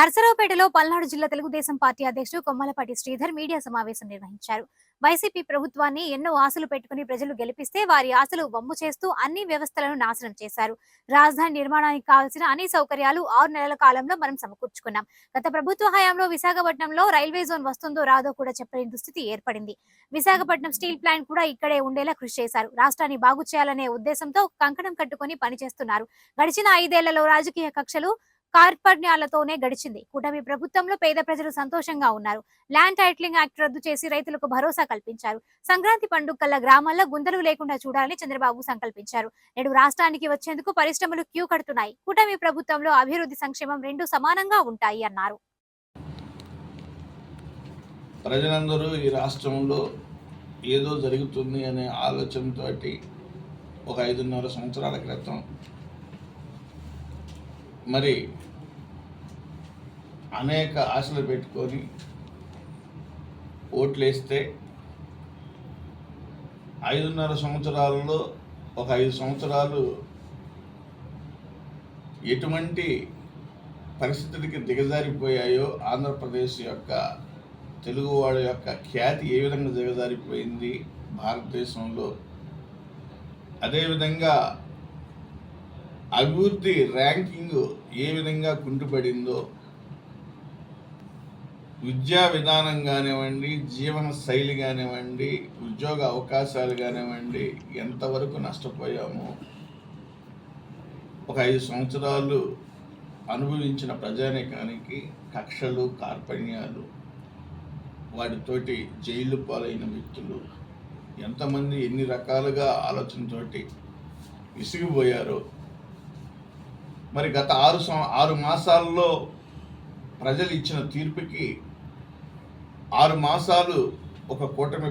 నర్సరావుపేటలో పల్నాడు జిల్లా తెలుగుదేశం పార్టీ అధ్యక్షుడు కొమ్మలపాటి శ్రీధర్ మీడియా సమావేశం నిర్వహించారు. వైసీపీ ప్రభుత్వాన్ని ఎన్నో ఆశలు పెట్టుకుని ప్రజలు గెలిపిస్తే వారి ఆశలు వమ్ము చేస్తూ అన్ని వ్యవస్థలను నాశనం చేశారు. రాజధాని నిర్మాణానికి కావాల్సిన అన్ని సౌకర్యాలు 6 నెలల కాలంలో మనం సమకూర్చుకున్నాం. గత ప్రభుత్వ హయాంలో విశాఖపట్నంలో రైల్వే జోన్ వస్తుందో రాదో కూడా చెప్పలేని దుస్థితి ఏర్పడింది. విశాఖపట్నం స్టీల్ ప్లాంట్ కూడా ఇక్కడే ఉండేలా కృషి చేశారు. రాష్ట్రాన్ని బాగు చేయాలనే ఉద్దేశంతో కంకణం కట్టుకుని పనిచేస్తున్నారు. గడిచిన 5 ఏళ్లలో రాజకీయ కక్షలు కార్పణ్యాలతోనే గడిచింది. కూటమి ప్రభుత్వంలో పేద ప్రజలు సంతోషంగా ఉన్నారు. ల్యాండ్ టైటిలింగ్ యాక్ట్ రద్దు చేసి రైతులకు భరోసా కల్పించారు. సంక్రాంతి పండుగ కల్లా గ్రామాల్లో గుంతలు లేకుండా చూడాలని చంద్రబాబు సంకల్పించారు. నేడు రాష్ట్రానికి వచ్చేందుకు పరిశ్రమలు క్యూ కడుతున్నాయి. కూటమి ప్రభుత్వంలో అభివృద్ధి సంక్షేమం రెండు సమానంగా ఉంటాయి అన్నారు. ప్రజలందరూ ఈ రాష్ట్రంలో ఏదో జరుగుతుంది అనే ఆలోచనతో ఒక 5.5 సంవత్సరాల క్రితం మరి అనేక ఆశలు పెట్టుకొని ఓట్లేస్తే 5.5 సంవత్సరాలలో ఒక 5 సంవత్సరాలు ఎటువంటి పరిస్థితులకి దిగజారిపోయాయో, ఆంధ్రప్రదేశ్ యొక్క తెలుగువాళ్ళ యొక్క ఖ్యాతి ఏ విధంగా దిగజారిపోయింది భారతదేశంలో, అదేవిధంగా అభివృద్ధి ర్యాంకింగ్ ఏ విధంగా కుంటుపడిందో, విద్యా విధానం కానివ్వండి, జీవన శైలి కానివ్వండి, ఉద్యోగ అవకాశాలు కానివ్వండి, ఎంతవరకు నష్టపోయామో ఒక 5 సంవత్సరాలు అనుభవించిన ప్రజానీకానికి కక్షలు, కార్పణ్యాలు, వాటితోటి జైలు పాలైన వ్యక్తులు ఎంతమంది ఎన్ని రకాలుగా ఆలోచనతోటి విసిగిపోయారో. మరి గత 6 మాసాల్లో ప్రజలు ఇచ్చిన తీర్పుకి 6 మాసాలు ఒక కూటమి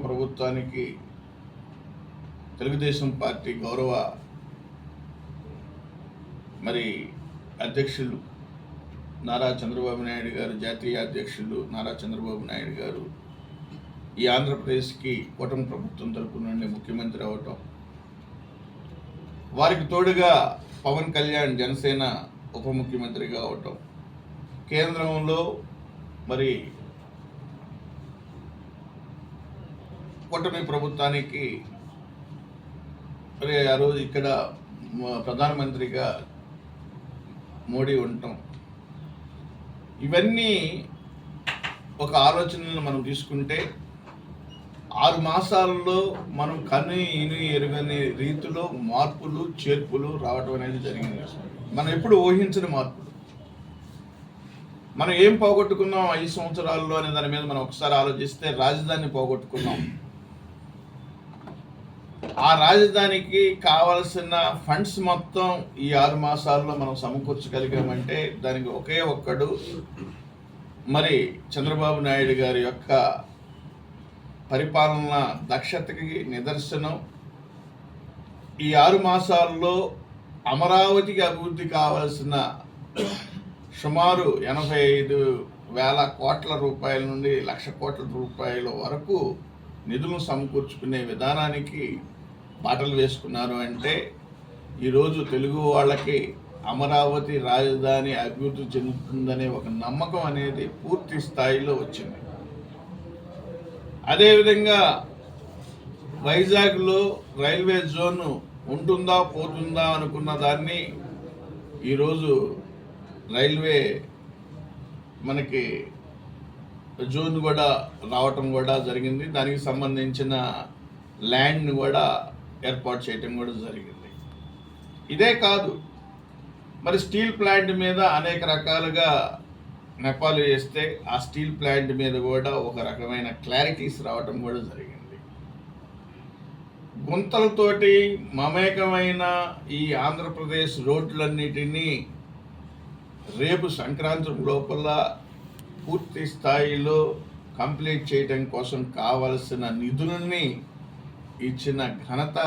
ప్రభుత్వానికి తెలుగుదేశం పార్టీ గౌరవ మరి అధ్యక్షులు నారా చంద్రబాబు నాయుడు గారు, జాతీయ అధ్యక్షులు నారా చంద్రబాబు నాయుడు గారు ఈ ఆంధ్రప్రదేశ్కి కూటమి ప్రభుత్వం తరపు నుండి ముఖ్యమంత్రి అవటం, వారికి తోడుగా పవన్ కళ్యాణ్ జనసేన ఉప ముఖ్యమంత్రిగా అవటం, కేంద్రంలో మరి కూటమి ప్రభుత్వానికి మరి ఆ రోజు ఇక్కడ ప్రధానమంత్రిగా మోడీ ఉండటం, ఇవన్నీ ఒక ఆలోచనలు మనం తీసుకుంటే 6 మాసాల్లో మనం ఇని ఎరుగని రీతిలో మార్పులు, చేర్పులు రావడం అనేది జరిగింది. మనం ఎప్పుడు ఊహించని మార్పులు. మనం ఏం పోగొట్టుకున్నాం 5 సంవత్సరాల్లో అనే దాని మీద మనం ఒకసారి ఆలోచిస్తే, రాజధానిని పోగొట్టుకున్నాం. ఆ రాజధానికి కావలసిన ఫండ్స్ మొత్తం ఈ 6 మాసాల్లో మనం సమకూర్చగలిగామంటే దానికి ఒకే ఒక్కడు మరి చంద్రబాబు నాయుడు గారి యొక్క పరిపాలన దక్షతకి నిదర్శనం. ఈ 6 మాసాల్లో అమరావతికి అభివృద్ధి కావాల్సిన సుమారు 85,000 కోట్ల రూపాయల నుండి 1,00,000 కోట్ల రూపాయల వరకు నిధులను సమకూర్చుకునే విధానానికి బాటలు వేసుకున్నారు. అంటే ఈరోజు తెలుగు వాళ్ళకి అమరావతి రాజధాని అభివృద్ధి చెందుతుందనే ఒక నమ్మకం అనేది పూర్తి స్థాయిలో వచ్చింది. అదేవిధంగా వైజాగ్లో రైల్వే జోన్ ఉంటుందా పోతుందా అనుకున్న దాన్ని ఈరోజు రైల్వే మనకి జోన్ కూడా రావటం కూడా జరిగింది. దానికి సంబంధించిన ల్యాండ్ని కూడా ఏర్పాటు చేయటం కూడా జరిగింది. ఇదే కాదు, మరి స్టీల్ ప్లాంట్ మీద అనేక రకాలుగా నెపాలు వేస్తే ఆ స్టీల్ ప్లాంట్ మీద కూడా ఒక రకమైన క్లారిటీస్ రావటం కూడా జరిగింది. గుంతలతోటి మమేకమైన ఈ ఆంధ్రప్రదేశ్ రోడ్లన్నిటినీ రేపు సంక్రాంతి లోపల పూర్తి స్థాయిలో కంప్లీట్ చేయడం కోసం కావలసిన నిధులని ఇచ్చిన ఘనత